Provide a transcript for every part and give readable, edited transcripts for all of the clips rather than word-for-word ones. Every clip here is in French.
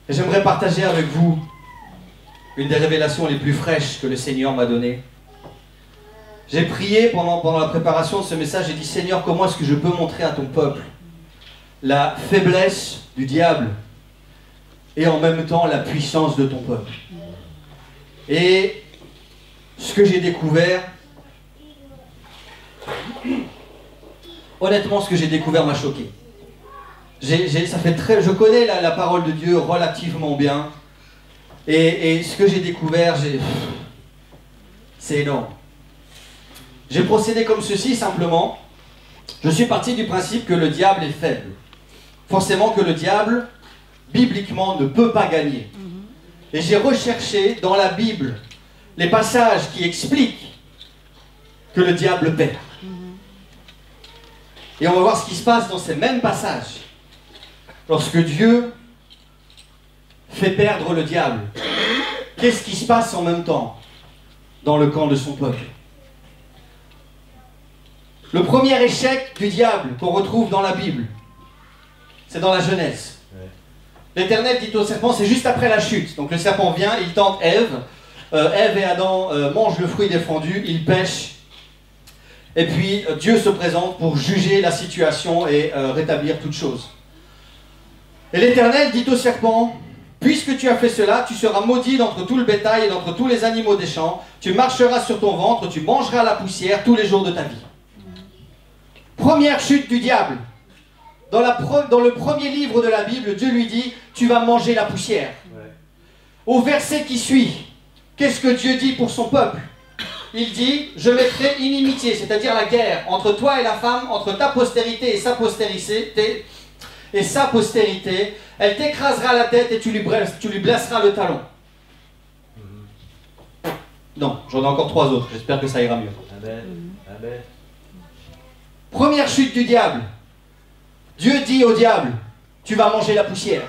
Et j'aimerais partager avec vous une des révélations les plus fraîches que le Seigneur m'a données. J'ai prié pendant la préparation de ce message, j'ai dit, Seigneur, comment est-ce que je peux montrer à ton peuple la faiblesse du diable et en même temps la puissance de ton peuple. Et ce que j'ai découvert, honnêtement, ce que j'ai découvert m'a choqué. Je connais la parole de Dieu relativement bien. Et ce que j'ai découvert, c'est énorme. J'ai procédé comme ceci simplement. Je suis parti du principe que le diable est faible. Forcément que le diable, bibliquement, ne peut pas gagner. Et j'ai recherché dans la Bible les passages qui expliquent que le diable perd. Et on va voir ce qui se passe dans ces mêmes passages. Lorsque Dieu fait perdre le diable, qu'est-ce qui se passe en même temps dans le camp de son peuple? Le premier échec du diable qu'on retrouve dans la Bible, c'est dans la Genèse. L'Éternel dit au serpent, c'est juste après la chute. Donc le serpent vient, il tente Ève. Ève et Adam mangent le fruit défendu, ils pêchent. Et puis Dieu se présente pour juger la situation et rétablir toute chose. Et l'Éternel dit au serpent, puisque tu as fait cela, tu seras maudit d'entre tout le bétail et d'entre tous les animaux des champs. Tu marcheras sur ton ventre, tu mangeras la poussière tous les jours de ta vie. Première chute du diable. Dans le premier livre de la Bible, Dieu lui dit, tu vas manger la poussière. Au verset qui suit, qu'est-ce que Dieu dit pour son peuple? Il dit, je mettrai inimitié, c'est-à-dire la guerre, entre toi et la femme, entre ta postérité et sa postérité, elle t'écrasera la tête et tu lui blesseras le talon. Non, j'en ai encore 3 autres, j'espère que ça ira mieux. Amen. Amen. Première chute du diable. Dieu dit au diable, tu vas manger la poussière.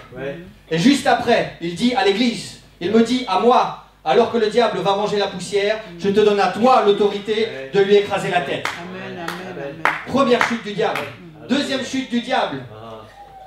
Et juste après, il dit à l'église, il me dit à moi, alors que le diable va manger la poussière, je te donne à toi l'autorité de lui écraser la tête. Amen, amen, amen. Première chute du diable. Deuxième chute du diable.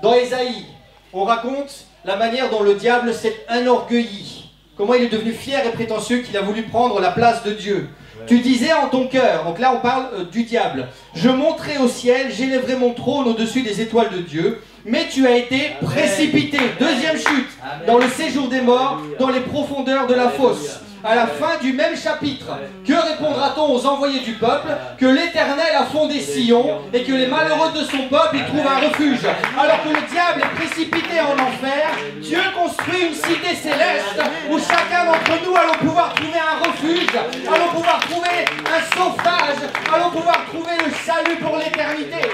Dans Ésaïe, on raconte la manière dont le diable s'est enorgueilli. Comment il est devenu fier et prétentieux qu'il a voulu prendre la place de Dieu. Tu disais en ton cœur, donc là on parle du diable, je monterai au ciel, j'élèverai mon trône au-dessus des étoiles de Dieu, mais tu as été précipité. Deuxième chute, dans le séjour des morts, dans les profondeurs de la fosse. À la fin du même chapitre, que répondra-t-on aux envoyés du peuple? Que l'Éternel a fondé Sion et que les malheureux de son peuple y trouvent un refuge. Alors que le diable est précipité en enfer, Dieu construit une cité céleste où chacun d'entre nous allons pouvoir trouver un refuge, allons pouvoir trouver un sauvetage, allons pouvoir trouver le salut pour l'éternité.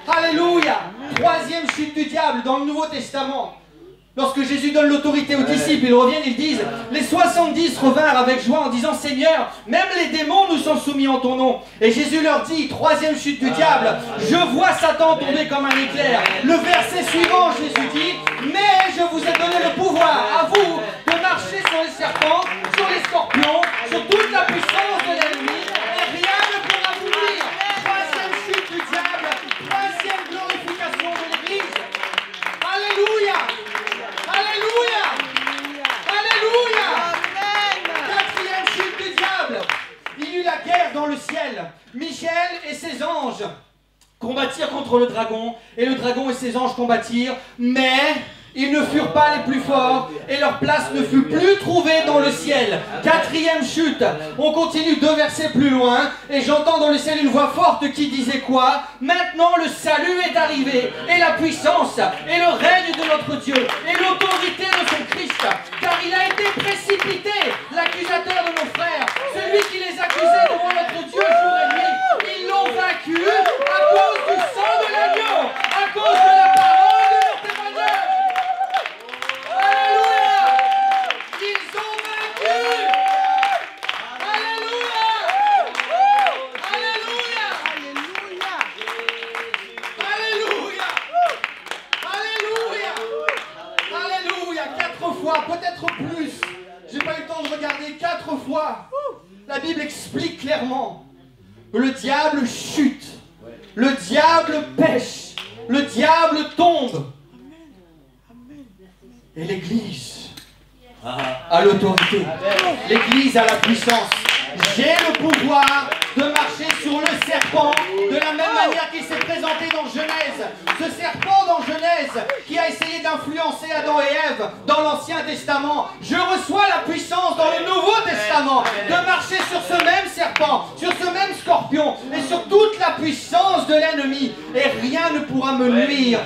Alléluia. Troisième chute du diable dans le Nouveau Testament. Lorsque Jésus donne l'autorité aux disciples, ils reviennent, ils disent, les 70 revinrent avec joie en disant, Seigneur, même les démons nous sont soumis en ton nom. Et Jésus leur dit, troisième chute du diable, je vois Satan tomber comme un éclair. Le verset suivant, Jésus dit, mais je vous ai donné le pouvoir à vous de marcher sur les serpents, sur les scorpions, sur toute la puissance de l'ennemi, et rien ne pourra vous nuire. Troisième chute du diable, troisième glorification de l'Église. Alléluia. Alléluia! Alléluia! Quatrième chute du diable. Il y eut la guerre dans le ciel. Michel et ses anges combattirent contre le dragon, et le dragon et ses anges combattirent, mais ils ne furent pas les plus forts, et leur place ne fut plus trouvée dans le ciel. Quatrième chute. On continue 2 versets plus loin, et j'entends dans le ciel une voix forte qui disait quoi? Maintenant le salut est arrivé, et la puissance, et le règne de notre Dieu, et l'autorité de son Christ, car il a été précipité, l'accusateur de nos frères, celui qui les accusait devant notre Dieu jour et nuit. Ils l'ont vaincu à cause du sang de l'agneau, à cause de la parole de leur témoignage. Alléluia! Ils ont vaincu! Alléluia! Alléluia! Alléluia! Alléluia! Alléluia! 4 fois, peut-être plus. J'ai pas eu le temps de regarder. 4 fois. La Bible explique clairement que le diable chute. Le diable pêche. Le diable tombe. Et l'Église a l'autorité. L'Église a la puissance. J'ai le pouvoir de marcher sur le serpent de la même manière qu'il s'est présenté dans Genèse. Ce serpent dans Genèse qui a essayé d'influencer Adam et Ève dans l'Ancien Testament. Je reçois la puissance dans le Nouveau Testament de marcher sur ce même serpent, sur ce même scorpion et sur toute la puissance de l'ennemi. Et rien ne pourra me nuire.